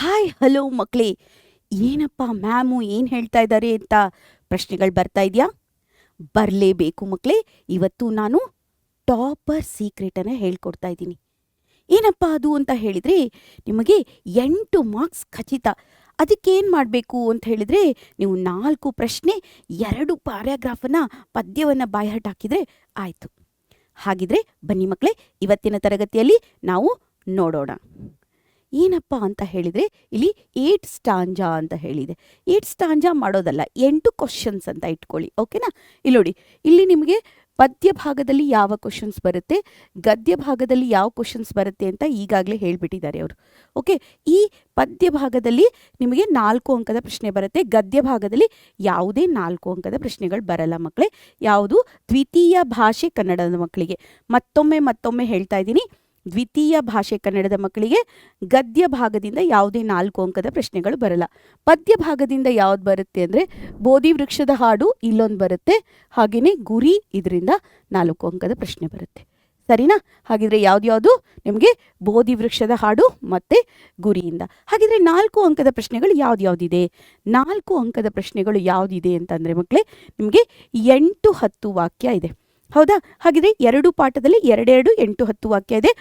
Hi hello ಮಕ್ಕಳೇ, ಏನಪ್ಪ ma'am ಏನು ಹೇಳ್ತಾ ಇದ್ದಾರೆ ಅಂತ ಪ್ರಶ್ನೆಗಳು ಬರ್ತಾ ಇದೆಯಾ? ಬರಲೇಬೇಕು ಮಕ್ಕಳೇ. ಇವತ್ತು ನಾನು ಟಾಪರ್ ಸೀಕ್ರೆಟನ್ನು ಹೇಳ್ಕೊಡ್ತಾ ಇದ್ದೀನಿ. ಏನಪ್ಪ ಅದು ಅಂತ ಹೇಳಿದರೆ, ನಿಮಗೆ 8 ಮಾರ್ಕ್ಸ್ ಖಚಿತ. ಅದಕ್ಕೇನು ಮಾಡಬೇಕು ಅಂತ ಹೇಳಿದರೆ, ನೀವು 4 ಪ್ರಶ್ನೆ 2 ಪ್ಯಾರಾಗ್ರಾಫನ್ನು ಪದ್ಯವನ್ನು ಬಾಯ್ಹಾಟ್ ಹಾಕಿದರೆ ಆಯಿತು. ಹಾಗಿದ್ರೆ ಬನ್ನಿ ಮಕ್ಕಳೇ, ಇವತ್ತಿನ ತರಗತಿಯಲ್ಲಿ ನಾವು ನೋಡೋಣ. ಏನಪ್ಪ ಅಂತ ಹೇಳಿದರೆ, ಇಲ್ಲಿ 8 ಸ್ಟಾಂಜಾ ಅಂತ ಹೇಳಿದೆ. 8 ಸ್ಟಾಂಜಾ ಮಾಡೋದಲ್ಲ, 8 ಕ್ವಶನ್ಸ್ ಅಂತ ಇಟ್ಕೊಳ್ಳಿ. ಓಕೆನಾ? ಇಲ್ಲಿ ನೋಡಿ, ಇಲ್ಲಿ ನಿಮಗೆ ಪದ್ಯ ಭಾಗದಲ್ಲಿ ಯಾವ ಕ್ವಶನ್ಸ್ ಬರುತ್ತೆ, ಗದ್ಯ ಭಾಗದಲ್ಲಿ ಯಾವ ಕ್ವಶನ್ಸ್ ಬರುತ್ತೆ ಅಂತ ಈಗಾಗಲೇ ಹೇಳಿಬಿಟ್ಟಿದ್ದಾರೆ ಅವರು. ಓಕೆ, ಈ ಪದ್ಯ ಭಾಗದಲ್ಲಿ ನಿಮಗೆ 4 ಅಂಕದ ಪ್ರಶ್ನೆ ಬರುತ್ತೆ. ಗದ್ಯ ಭಾಗದಲ್ಲಿ ಯಾವುದೇ 4 ಅಂಕದ ಪ್ರಶ್ನೆಗಳು ಬರಲ್ಲ ಮಕ್ಕಳೇ. ಯಾವುದು? ದ್ವಿತೀಯ ಭಾಷೆ ಕನ್ನಡದ ಮಕ್ಕಳಿಗೆ. ಮತ್ತೊಮ್ಮೆ ಹೇಳ್ತಾ ಇದ್ದೀನಿ, ದ್ವಿತೀಯ ಭಾಷೆ ಕನ್ನಡದ ಮಕ್ಕಳಿಗೆ ಗದ್ಯ ಭಾಗದಿಂದ ಯಾವುದೇ 4 ಅಂಕದ ಪ್ರಶ್ನೆಗಳು ಬರಲ್ಲ. ಪದ್ಯ ಭಾಗದಿಂದ ಯಾವ್ದು ಬರುತ್ತೆ ಅಂದರೆ, ಬೋಧಿ ವೃಕ್ಷದ ಹಾಡು ಇಲ್ಲೊಂದು ಬರುತ್ತೆ, ಹಾಗೆಯೇ ಗುರಿ, ಇದರಿಂದ 4 ಅಂಕದ ಪ್ರಶ್ನೆ ಬರುತ್ತೆ. ಸರಿನಾ? ಹಾಗಿದ್ರೆ ಯಾವ್ದು ನಿಮಗೆ ಬೋಧಿ ವೃಕ್ಷದ ಹಾಡು ಮತ್ತು ಗುರಿಯಿಂದ. ಹಾಗಿದ್ರೆ 4 ಅಂಕದ ಪ್ರಶ್ನೆಗಳು ಯಾವ್ದಿದೆ? 4 ಅಂಕದ ಪ್ರಶ್ನೆಗಳು ಯಾವುದಿದೆ ಅಂತಂದರೆ ಮಕ್ಕಳೇ, ನಿಮಗೆ 8, 10 ವಾಕ್ಯ ಇದೆ. ಹೌದಾ? ಹಾಗಿದ್ರೆ 2 ಪಾಠದಲ್ಲಿ 2, 8, 10 ವಾಕ್ಯ ಇದೆ.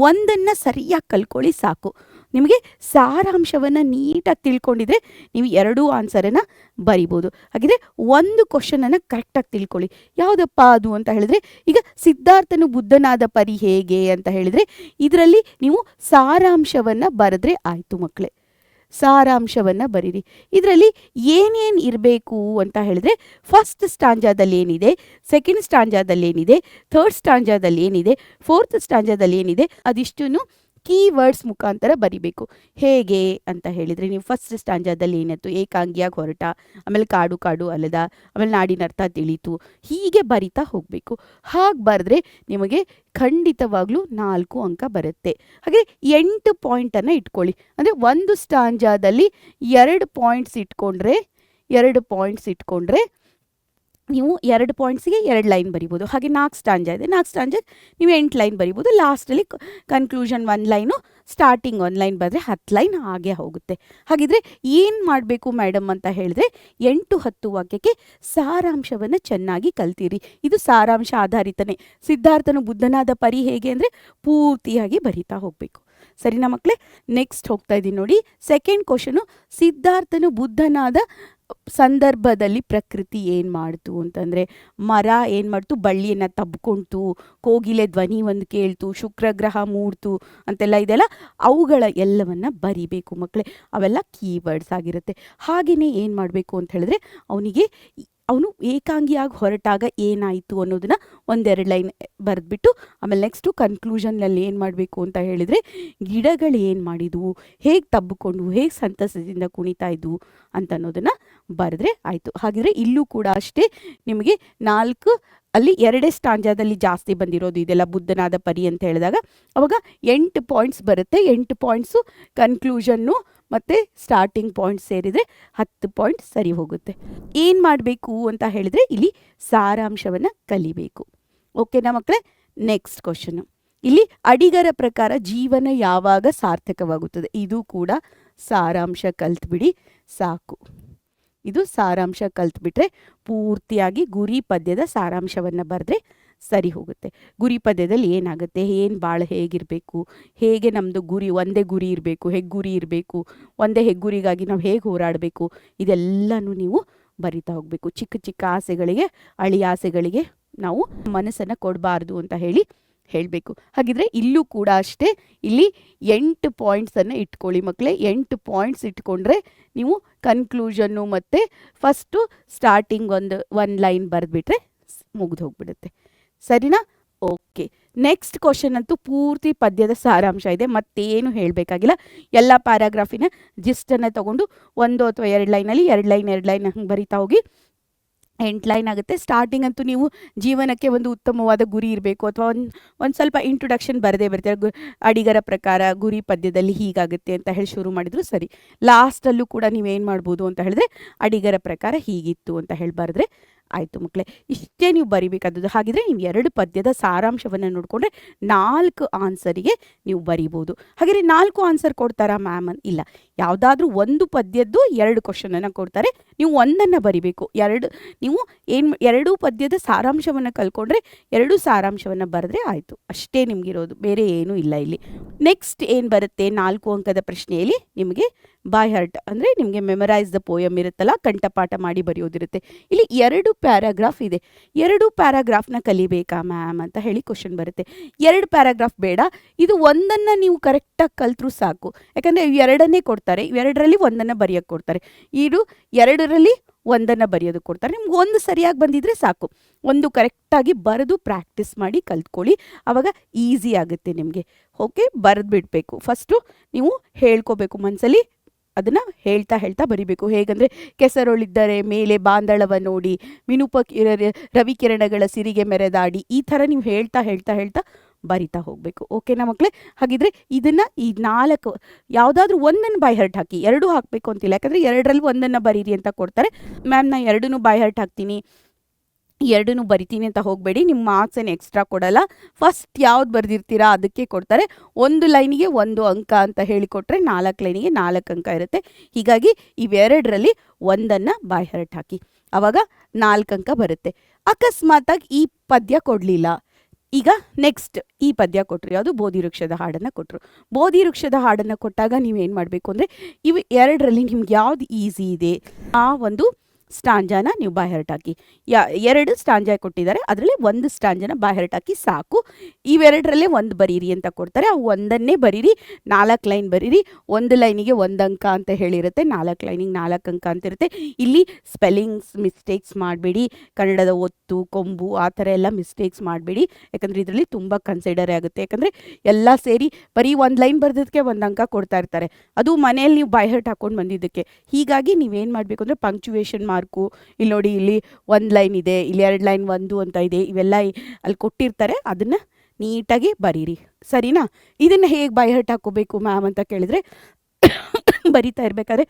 ಒಂದನ್ನು ಸರಿಯಾಗಿ ಕಲ್ಕೊಳ್ಳಿ ಸಾಕು. ನಿಮಗೆ ಸಾರಾಂಶವನ್ನು ನೀಟಾಗಿ ತಿಳ್ಕೊಂಡಿದ್ರೆ ನೀವು 2 ಆನ್ಸರನ್ನು ಬರಿಬೋದು. ಹಾಗಿದ್ರೆ ಒಂದು ಕ್ವಶನನ್ನು ಕರೆಕ್ಟಾಗಿ ತಿಳ್ಕೊಳ್ಳಿ. ಯಾವುದಪ್ಪ ಅದು ಅಂತ ಹೇಳಿದ್ರೆ, ಈಗ ಸಿದ್ಧಾರ್ಥನು ಬುದ್ಧನಾದ ಪರಿ ಹೇಗೆ ಅಂತ ಹೇಳಿದರೆ, ಇದರಲ್ಲಿ ನೀವು ಸಾರಾಂಶವನ್ನು ಬರೆದ್ರೆ ಆಯಿತು ಮಕ್ಕಳೇ. ಸಾರಾಂಶವನ್ನು ಬರೀರಿ. ಇದರಲ್ಲಿ ಏನೇನು ಇರಬೇಕು ಅಂತ ಹೇಳಿದ್ರೆ, ಫಸ್ಟ್ ಸ್ಟಾಂಜಾದಲ್ಲಿ ಏನಿದೆ, ಸೆಕೆಂಡ್ ಸ್ಟಾಂಜಾದಲ್ಲಿ ಏನಿದೆ, ಥರ್ಡ್ ಸ್ಟಾಂಜಾದಲ್ಲಿ ಏನಿದೆ, ಫೋರ್ತ್ ಸ್ಟಾಂಜಾದಲ್ಲಿ ಏನಿದೆ, ಅದಿಷ್ಟನ್ನು ಕೀವರ್ಡ್ಸ್ ಮುಖಾಂತರ ಬರಿಬೇಕು. ಹೇಗೆ ಅಂತ ಹೇಳಿದರೆ, ನೀವು ಫಸ್ಟ್ ಸ್ಟಾಂಜಾದಲ್ಲಿ ಏನಿತ್ತು, ಏಕಾಂಗಿಯಾಗಿ ಹೊರಟ, ಆಮೇಲೆ ಕಾಡು ಕಾಡು ಅಲ್ಲದ, ಆಮೇಲೆ ನಾಡಿನ ಅರ್ಥ ತಿಳಿತು, ಹೀಗೆ ಬರಿತಾ ಹೋಗಬೇಕು. ಹಾಗೆ ಬರೆದ್ರೆ ನಿಮಗೆ ಖಂಡಿತವಾಗ್ಲೂ 4 ಅಂಕ ಬರುತ್ತೆ. ಹಾಗೆ 8 ಪಾಯಿಂಟನ್ನು ಇಟ್ಕೊಳ್ಳಿ. ಅಂದರೆ ಒಂದು ಸ್ಟಾಂಜಾದಲ್ಲಿ 2 ಪಾಯಿಂಟ್ಸ್ ಇಟ್ಕೊಂಡ್ರೆ ನೀವು 2 ಪಾಯಿಂಟ್ಸಿಗೆ 2 ಲೈನ್ ಬರಿಬೋದು. ಹಾಗೆ 4 ಸ್ಟಾಂಜಾ ಇದೆ, 4 ಸ್ಟಾಂಜಾಗೆ ನೀವು 8 ಲೈನ್ ಬರಿಬೋದು. ಲಾಸ್ಟಲ್ಲಿ ಕನ್ಕ್ಲೂಷನ್ 1 ಲೈನು, ಸ್ಟಾರ್ಟಿಂಗ್ 1 ಲೈನ್ ಬರೆದ್ರೆ 10 ಲೈನ್ ಹಾಗೆ ಹೋಗುತ್ತೆ. ಹಾಗಿದ್ರೆ ಏನು ಮಾಡಬೇಕು ಮೇಡಮ್ ಅಂತ ಹೇಳಿದ್ರೆ, 8, 10 ವಾಕ್ಯಕ್ಕೆ ಸಾರಾಂಶವನ್ನು ಚೆನ್ನಾಗಿ ಕಲ್ತೀರಿ. ಇದು ಸಾರಾಂಶ ಆಧಾರಿತನೇ. ಸಿದ್ಧಾರ್ಥನು ಬುದ್ಧನಾದ ಪರಿ ಹೇಗೆ ಅಂದರೆ ಪೂರ್ತಿಯಾಗಿ ಬರಿತಾ ಹೋಗಬೇಕು. ಸರಿನಾ ಮಕ್ಕಳೇ? ನೆಕ್ಸ್ಟ್ ಹೋಗ್ತಾ ಇದ್ದೀನಿ ನೋಡಿ. ಸೆಕೆಂಡ್ ಕ್ವಶನು, ಸಿದ್ಧಾರ್ಥನು ಬುದ್ಧನಾದ ಸಂದರ್ಭದಲ್ಲಿ ಪ್ರಕೃತಿ ಏನು ಮಾಡ್ತು ಅಂತಂದರೆ, ಮರ ಏನು ಮಾಡ್ತು, ಬಳ್ಳಿಯನ್ನು ತಬ್ಕೊಳ್ತು, ಕೋಗಿಲೆ ಧ್ವನಿ ಒಂದು ಕೇಳ್ತು, ಶುಕ್ರಗ್ರಹ ಮೂಡ್ತು ಅಂತೆಲ್ಲ ಇದೆಲ್ಲ, ಅವುಗಳ ಎಲ್ಲವನ್ನು ಬರಿಬೇಕು ಮಕ್ಕಳೇ. ಅವೆಲ್ಲ ಕೀವರ್ಡ್ಸ್ ಆಗಿರುತ್ತೆ. ಹಾಗೆಯೇ ಏನು ಮಾಡಬೇಕು ಅಂತ ಹೇಳಿದ್ರೆ, ಅವನು ಏಕಾಂಗಿಯಾಗಿ ಹೊರಟಾಗ ಏನಾಯಿತು ಅನ್ನೋದನ್ನು 1-2 ಲೈನ್ ಬರೆದ್ಬಿಟ್ಟು, ಆಮೇಲೆ ನೆಕ್ಸ್ಟು ಕನ್ಕ್ಲೂಷನ್ನಲ್ಲಿ ಏನು ಮಾಡಬೇಕು ಅಂತ ಹೇಳಿದರೆ, ಗಿಡಗಳು ಏನು ಮಾಡಿದ್ವು, ಹೇಗೆ ತಬ್ಬಿಕೊಂಡು, ಹೇಗೆ ಸಂತಸದಿಂದ ಕುಣಿತಾ ಇದ್ವು ಅಂತ ಅನ್ನೋದನ್ನು ಬರೆದ್ರೆ ಆಯಿತು. ಹಾಗಿದ್ರೆ ಇಲ್ಲೂ ಕೂಡ ಅಷ್ಟೇ, ನಿಮಗೆ 4 ಅಲ್ಲಿ 2 ಸ್ಟಾಂಜಾದಲ್ಲಿ ಜಾಸ್ತಿ ಬಂದಿರೋದು ಇದೆಲ್ಲ ಬುದ್ಧನಾದ ಪರಿ ಅಂತ ಹೇಳಿದಾಗ, ಅವಾಗ 8 ಪಾಯಿಂಟ್ಸ್ ಬರುತ್ತೆ. 8 ಪಾಯಿಂಟ್ಸು ಕನ್ಕ್ಲೂಷನ್ನು ಮತ್ತು ಸ್ಟಾರ್ಟಿಂಗ್ ಪಾಯಿಂಟ್ಸ್ ಸೇರಿದರೆ 10 ಪಾಯಿಂಟ್ಸ್ ಸರಿ ಹೋಗುತ್ತೆ. ಏನು ಮಾಡಬೇಕು ಅಂತ ಹೇಳಿದರೆ, ಇಲ್ಲಿ ಸಾರಾಂಶವನ್ನು ಕಲಿಬೇಕು. ಓಕೆನಾ ಮಕ್ಕಳೇ? ನೆಕ್ಸ್ಟ್ ಕ್ವಶನು, ಇಲ್ಲಿ ಅಡಿಗರ ಪ್ರಕಾರ ಜೀವನ ಯಾವಾಗ ಸಾರ್ಥಕವಾಗುತ್ತದೆ? ಇದು ಕೂಡ ಸಾರಾಂಶ ಕಲ್ತ್ಬಿಡಿ ಸಾಕು. ಇದು ಸಾರಾಂಶ ಕಲ್ತ್ಬಿಟ್ರೆ ಪೂರ್ತಿಯಾಗಿ ಗುರಿ ಪದ್ಯದ ಸಾರಾಂಶವನ್ನು ಬರೆದ್ರೆ ಸರಿ ಹೋಗುತ್ತೆ. ಗುರಿ ಪದ್ಯದಲ್ಲಿ ಏನಾಗುತ್ತೆ, ಏನು ಭಾಳ ಹೇಗಿರಬೇಕು, ಹೇಗೆ ನಮ್ಮದು ಗುರಿ ಒಂದೇ ಗುರಿ ಇರಬೇಕು, ಹೆಗ್ಗುರಿ ಇರಬೇಕು, ಒಂದೇ ಹೆಗ್ಗುರಿಗಾಗಿ ನಾವು ಹೇಗೆ ಹೋರಾಡಬೇಕು, ಇದೆಲ್ಲನೂ ನೀವು ಬರಿತಾ ಹೋಗಬೇಕು. ಚಿಕ್ಕ ಚಿಕ್ಕ ಆಸೆಗಳಿಗೆ, ಅಳಿ ಆಸೆಗಳಿಗೆ ನಾವು ಮನಸ್ಸನ್ನು ಕೊಡಬಾರ್ದು ಅಂತ ಹೇಳಬೇಕು. ಹಾಗಿದ್ರೆ ಇಲ್ಲೂ ಕೂಡ ಅಷ್ಟೇ, ಇಲ್ಲಿ 8 ಪಾಯಿಂಟ್ಸನ್ನು ಇಟ್ಕೊಳ್ಳಿ ಮಕ್ಕಳೇ. 8 ಪಾಯಿಂಟ್ಸ್ ಇಟ್ಕೊಂಡ್ರೆ ನೀವು ಕನ್ಕ್ಲೂಷನ್ನು ಮತ್ತು ಫಸ್ಟು ಸ್ಟಾರ್ಟಿಂಗ್ ಒಂದು ಲೈನ್ ಬರೆದ್ಬಿಟ್ರೆ ಮುಗಿದು ಹೋಗ್ಬಿಡುತ್ತೆ. ಸರಿನಾ? ಓಕೆ. ನೆಕ್ಸ್ಟ್ ಕ್ವಶನ್ ಅಂತೂ ಪೂರ್ತಿ ಪದ್ಯದ ಸಾರಾಂಶ ಇದೆ, ಮತ್ತೇನು ಹೇಳಬೇಕಾಗಿಲ್ಲ. ಎಲ್ಲ ಪ್ಯಾರಾಗ್ರಾಫಿನ ಜಿಸ್ಟನ್ನು ತೊಗೊಂಡು 1 ಅಥವಾ 2 ಲೈನಲ್ಲಿ 2 ಲೈನ್ ಹಂಗೆ ಬರಿತಾ ಹೋಗಿ 8 ಲೈನ್ ಆಗುತ್ತೆ. ಸ್ಟಾರ್ಟಿಂಗ್ ಅಂತೂ ನೀವು ಜೀವನಕ್ಕೆ ಒಂದು ಉತ್ತಮವಾದ ಗುರಿ ಇರಬೇಕು, ಅಥವಾ ಒಂದು ಸ್ವಲ್ಪ ಇಂಟ್ರೊಡಕ್ಷನ್ ಬರದೇ ಬರ್ತಾರೆ. ಅಡಿಗರ ಪ್ರಕಾರ ಗುರಿ ಪದ್ಯದಲ್ಲಿ ಹೀಗಾಗುತ್ತೆ ಅಂತ ಹೇಳಿ ಶುರು ಮಾಡಿದ್ರು ಸರಿ. ಲಾಸ್ಟಲ್ಲೂ ಕೂಡ ನೀವೇನು ಮಾಡ್ಬೋದು ಅಂತ ಹೇಳಿದ್ರೆ, ಅಡಿಗರ ಪ್ರಕಾರ ಹೀಗಿತ್ತು ಅಂತ ಹೇಳಿ ಬರೆದ್ರೆ ಆಯಿತು ಮಕ್ಕಳೇ, ಇಷ್ಟೇ ನೀವು ಬರಿಬೇಕಾದದ್ದು. ಹಾಗಿದ್ರೆ ನೀವು 2 ಪದ್ಯದ ಸಾರಾಂಶವನ್ನು ನೋಡಿಕೊಂಡ್ರೆ 4 ಆನ್ಸರಿಗೆ ನೀವು ಬರಿಬೋದು. ಹಾಗೆಯೇ 4 ಆನ್ಸರ್ ಕೊಡ್ತಾರಾ ಮ್ಯಾಮ್? ಇಲ್ಲ, ಯಾವುದಾದ್ರೂ ಒಂದು ಪದ್ಯದ್ದು 2 ಕ್ವಶನನ್ನು ಕೊಡ್ತಾರೆ, ನೀವು ಒಂದನ್ನು ಬರಿಬೇಕು. ನೀವು ಎರಡು ಪದ್ಯದ ಸಾರಾಂಶವನ್ನು ಕಲ್ತ್ಕೊಂಡ್ರೆ 2 ಸಾರಾಂಶವನ್ನು ಬರೆದ್ರೆ ಆಯಿತು, ಅಷ್ಟೇ ನಿಮಗಿರೋದು, ಬೇರೆ ಏನೂ ಇಲ್ಲ ಇಲ್ಲಿ. ನೆಕ್ಸ್ಟ್ ಏನು ಬರುತ್ತೆ 4 ಅಂಕದ ಪ್ರಶ್ನೆಯಲ್ಲಿ ನಿಮಗೆ ಬೈ ಹಾರ್ಟ್ ಅಂದರೆ ನಿಮಗೆ ಮೆಮರೈಸ್ ದ ಪೋಯಮ್ ಇರುತ್ತಲ್ಲ, ಕಂಠಪಾಠ ಮಾಡಿ ಬರೆಯೋದಿರುತ್ತೆ. ಇಲ್ಲಿ 2 ಪ್ಯಾರಾಗ್ರಾಫ್ ಇದೆ, 2 ಪ್ಯಾರಾಗ್ರಾಫ್ನ ಕಲಿಬೇಕಾ ಮ್ಯಾಮ್ ಅಂತ ಹೇಳಿ ಕ್ವಶನ್ ಬರುತ್ತೆ. 2 ಪ್ಯಾರಾಗ್ರಾಫ್ ಬೇಡ, ಇದು ಒಂದನ್ನು ನೀವು ಕರೆಕ್ಟಾಗಿ ಕಲ್ತ್ರೂ ಸಾಕು. ಯಾಕಂದರೆ ಎರಡನ್ನೇ ಕೊಡ್ತಾರೆ, ಇವೆರಡರಲ್ಲಿ ಒಂದನ್ನು ಬರೆಯೋಕ್ಕೆ ಕೊಡ್ತಾರೆ, ಇದು 2ರಲ್ಲಿ ಒಂದನ್ನು ಬರೆಯೋದಕ್ಕೆ ಕೊಡ್ತಾರೆ. ನಿಮ್ಗೆ ಒಂದು ಸರಿಯಾಗಿ ಬಂದಿದ್ರೆ ಸಾಕು, ಒಂದು ಕರೆಕ್ಟಾಗಿ ಬರೆದು ಪ್ರಾಕ್ಟೀಸ್ ಮಾಡಿ ಕಲ್ತ್ಕೊಳ್ಳಿ, ಆವಾಗ ಈಸಿ ಆಗುತ್ತೆ ನಿಮಗೆ. ಓಕೆ, ಬರೆದು ಬಿಡಬೇಕು. ಫಸ್ಟು ನೀವು ಹೇಳ್ಕೋಬೇಕು ಮನಸ್ಸಲ್ಲಿ, ಅದನ್ನು ಹೇಳ್ತಾ ಹೇಳ್ತಾ ಬರಿಬೇಕು. ಹೇಗಂದರೆ ಕೆಸರೊಳಿದ್ದರೆ ಮೇಲೆ ಬಾಂದಳವ ನೋಡಿ, ಮಿನುಪ ರವಿಕಿರಣಗಳ ಸಿರಿಗೆ ಮೆರೆದಾಡಿ, ಈ ಥರ ನೀವು ಹೇಳ್ತಾ ಹೇಳ್ತಾ ಹೇಳ್ತಾ ಬರಿತಾ ಹೋಗಬೇಕು. ಓಕೆನಾ ಮಕ್ಕಳೇ? ಹಾಗಿದ್ರೆ ಇದನ್ನು ಈ 4 ಯಾವುದಾದ್ರೂ ಒಂದನ್ನು ಬೈ ಹಾರ್ಟ್ ಹಾಕಿ, 2 ಹಾಕಬೇಕು ಅಂತಿಲ್ಲ, ಯಾಕಂದರೆ 2ರಲ್ಲಿ ಒಂದನ್ನು ಬರೀರಿ ಅಂತ ಕೊಡ್ತಾರೆ. ಮ್ಯಾಮ್ ನಾ 2 ಬೈ ಹಾರ್ಟ್ ಹಾಕ್ತೀನಿ, 2 ಬರಿತೀನಿ ಅಂತ ಹೋಗಬೇಡಿ, ನಿಮ್ಮ ಮಾರ್ಕ್ಸ್ ಏನು ಎಕ್ಸ್ಟ್ರಾ ಕೊಡಲ್ಲ. ಫಸ್ಟ್ ಯಾವ್ದು ಬರೆದಿರ್ತೀರಾ ಅದಕ್ಕೆ ಕೊಡ್ತಾರೆ. 1 ಲೈನಿಗೆ 1 ಅಂಕ ಅಂತ ಹೇಳಿಕೊಟ್ರೆ 4 ಲೈನಿಗೆ 4 ಅಂಕ ಇರುತ್ತೆ. ಹೀಗಾಗಿ ಇವೆರಡರಲ್ಲಿ ಒಂದನ್ನು ಬೈ ಹಾರ್ಟ್ ಹಾಕಿ, ಆವಾಗ 4 ಅಂಕ ಬರುತ್ತೆ. ಅಕಸ್ಮಾತಾಗಿ ಈ ಪದ್ಯ ಕೊಡಲಿಲ್ಲ, ಈಗ ನೆಕ್ಸ್ಟ್ ಈ ಪದ್ಯ ಕೊಟ್ಟರು, ಯಾವುದು ಬೋಧಿ ವೃಕ್ಷದ ಹಾಡನ್ನು ಕೊಟ್ಟರು. ಬೋಧಿ ವೃಕ್ಷದ ಹಾಡನ್ನು ಕೊಟ್ಟಾಗ ನೀವೇನು ಮಾಡಬೇಕು ಅಂದರೆ, ಇವು 2ರಲ್ಲಿ ನಿಮ್ಗೆ ಯಾವ್ದು ಈಸಿ ಇದೆ ಆ ಒಂದು ಸ್ಟಾಂಜಾನ ನೀವು ಬೈ ಹಾರ್ಟ್ ಹಾಕಿ. 2 ಸ್ಟಾಂಜಾ ಕೊಟ್ಟಿದ್ದಾರೆ, ಅದರಲ್ಲಿ 1 ಸ್ಟಾಂಜಾನ ಬೈ ಹಾರ್ಟ್ ಹಾಕಿ ಸಾಕು. ಇವೆರಡರಲ್ಲೇ 1 ಬರೀರಿ ಅಂತ ಕೊಡ್ತಾರೆ, ಆ ಒಂದನ್ನೇ ಬರೀರಿ, 4 ಲೈನ್ ಬರೀರಿ. 1 ಲೈನಿಗೆ 1 ಅಂಕ ಅಂತ ಹೇಳಿರುತ್ತೆ, 4 ಲೈನಿಗೆ 4 ಅಂಕ ಅಂತ ಇರುತ್ತೆ. ಇಲ್ಲಿ ಸ್ಪೆಲ್ಲಿಂಗ್ಸ್ ಮಿಸ್ಟೇಕ್ಸ್ ಮಾಡಬೇಡಿ, ಕನ್ನಡದ ಒತ್ತು ಕೊಂಬು ಆ ಥರ ಎಲ್ಲ ಮಿಸ್ಟೇಕ್ಸ್ ಮಾಡಬೇಡಿ, ಯಾಕಂದರೆ ಇದರಲ್ಲಿ ತುಂಬ ಕನ್ಸಿಡರ್ ಆಗುತ್ತೆ. ಯಾಕಂದರೆ ಎಲ್ಲ ಸೇರಿ ಬರೀ 1 ಲೈನ್ ಬರೆದಕ್ಕೆ 1 ಅಂಕ ಕೊಡ್ತಾ ಇರ್ತಾರೆ, ಅದು ಮನೆಯಲ್ಲಿ ನೀವು ಬೈ ಹಾರ್ಟ್ ಹಾಕ್ಕೊಂಡು ಬಂದಿದ್ದಕ್ಕೆ. ಹೀಗಾಗಿ ನೀವೇನು ಮಾಡಬೇಕು ಅಂದರೆ ಪಂಕ್ಚುವೇಷನ್ ಮಾರ್ಕು, ಇಲ್ಲಿ ನೋಡಿ, ಇಲ್ಲಿ 1 ಲೈನ್ ಇದೆ, ಇಲ್ಲಿ 2 ಲೈನ್ 1 ಅಂತ ಇದೆ, ಇವೆಲ್ಲ ಅಲ್ಲಿ ಕೊಟ್ಟಿರ್ತಾರೆ, ಅದನ್ನು ನೀಟಾಗಿ ಬರೀರಿ. ಸರಿನಾ? ಇದನ್ನು ಹೇಗೆ ಬೈ ಹಾರ್ಟ್ ಹಾಕೋಬೇಕು ಮ್ಯಾಮ್ ಅಂತ ಕೇಳಿದರೆ, ಬರಿತಾ ಇರಬೇಕಾದ್ರೆ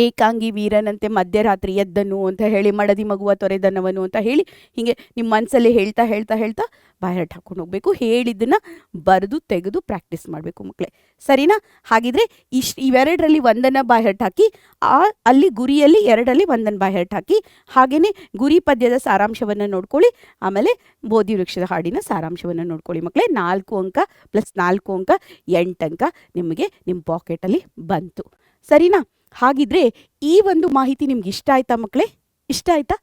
ಏಕಾಂಗಿ ವೀರನಂತೆ ಮಧ್ಯರಾತ್ರಿ ಎದ್ದನು ಅಂತ ಹೇಳಿ, ಮಡದಿ ಮಗುವ ತೊರೆದನವನು ಅಂತ ಹೇಳಿ, ಹೀಗೆ ನಿಮ್ಮ ಮನಸ್ಸಲ್ಲಿ ಹೇಳ್ತಾ ಹೇಳ್ತಾ ಹೇಳ್ತಾ ಬೈ ಹಾರ್ಟ್ ಹಾಕೊಂಡು ಹೋಗಬೇಕು. ಹೇಳಿದ್ದನ್ನು ಬರೆದು ತೆಗೆದು ಪ್ರಾಕ್ಟೀಸ್ ಮಾಡಬೇಕು ಮಕ್ಕಳೇ. ಸರಿನಾ? ಹಾಗಿದ್ರೆ ಇವೆರಡರಲ್ಲಿ 1 ಬೈ ಹಾರ್ಟ್ ಹಾಕಿ, ಅಲ್ಲಿ ಗುರಿಯಲ್ಲಿ 2ರಲ್ಲಿ 1 ಬೈ ಹಾರ್ಟ್ ಹಾಕಿ, ಹಾಗೆಯೇ ಗುರಿ ಪದ್ಯದ ಸಾರಾಂಶವನ್ನು ನೋಡ್ಕೊಳ್ಳಿ, ಆಮೇಲೆ ಬೋಧಿ ವೃಕ್ಷದ ಹಾಡಿನ ಸಾರಾಂಶವನ್ನು ನೋಡ್ಕೊಳ್ಳಿ ಮಕ್ಕಳೇ. 4 ಅಂಕ ಪ್ಲಸ್ 4 ಅಂಕ 8 ಅಂಕ ನಿಮಗೆ ನಿಮ್ಮ ಪಾಕೆಟಲ್ಲಿ ಬಂತು. ಸರಿನಾ? ಹಾಗಿದ್ರೆ ಈ ಒಂದು ಮಾಹಿತಿ ನಿಮ್ಗೆ ಇಷ್ಟ ಆಯ್ತಾ ಮಕ್ಕಳೇ? ಇಷ್ಟ ಆಯ್ತಾ?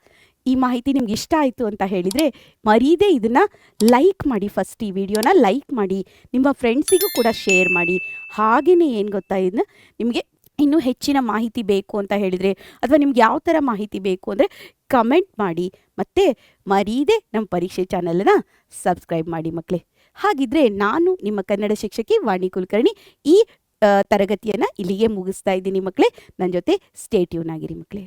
ಈ ಮಾಹಿತಿ ನಿಮ್ಗೆ ಇಷ್ಟ ಆಯಿತು ಅಂತ ಹೇಳಿದರೆ ಮರೀದೆ ಇದನ್ನು ಲೈಕ್ ಮಾಡಿ, ಫಸ್ಟ್ ಈ ವಿಡಿಯೋನ ಲೈಕ್ ಮಾಡಿ, ನಿಮ್ಮ ಫ್ರೆಂಡ್ಸಿಗೂ ಕೂಡ ಶೇರ್ ಮಾಡಿ. ಹಾಗೆಯೇ ಏನು ಗೊತ್ತಾ, ಇದನ್ನ ನಿಮಗೆ ಇನ್ನೂ ಹೆಚ್ಚಿನ ಮಾಹಿತಿ ಬೇಕು ಅಂತ ಹೇಳಿದರೆ, ಅಥವಾ ನಿಮ್ಗೆ ಯಾವ ಥರ ಮಾಹಿತಿ ಬೇಕು ಅಂದರೆ ಕಮೆಂಟ್ ಮಾಡಿ, ಮತ್ತು ಮರೀದೆ ನಮ್ಮ ಪರೀಕ್ಷೆ ಚಾನಲನ್ನು ಸಬ್ಸ್ಕ್ರೈಬ್ ಮಾಡಿ ಮಕ್ಕಳೇ. ಹಾಗಿದ್ರೆ ನಾನು ನಿಮ್ಮ ಕನ್ನಡ ಶಿಕ್ಷಕಿ ವಾಣಿ ಕುಲಕರ್ಣಿ ಈ ತರಗತಿಯನ್ನು ಇಲ್ಲಿಗೆ ಮುಗಿಸ್ತಾ ಇದ್ದೀನಿ ಮಕ್ಕಳೇ. ನನ್ನ ಜೊತೆ ಸ್ಟೇ ಟ್ಯೂನ್ ಆಗಿರಿ ಮಕ್ಕಳೇ.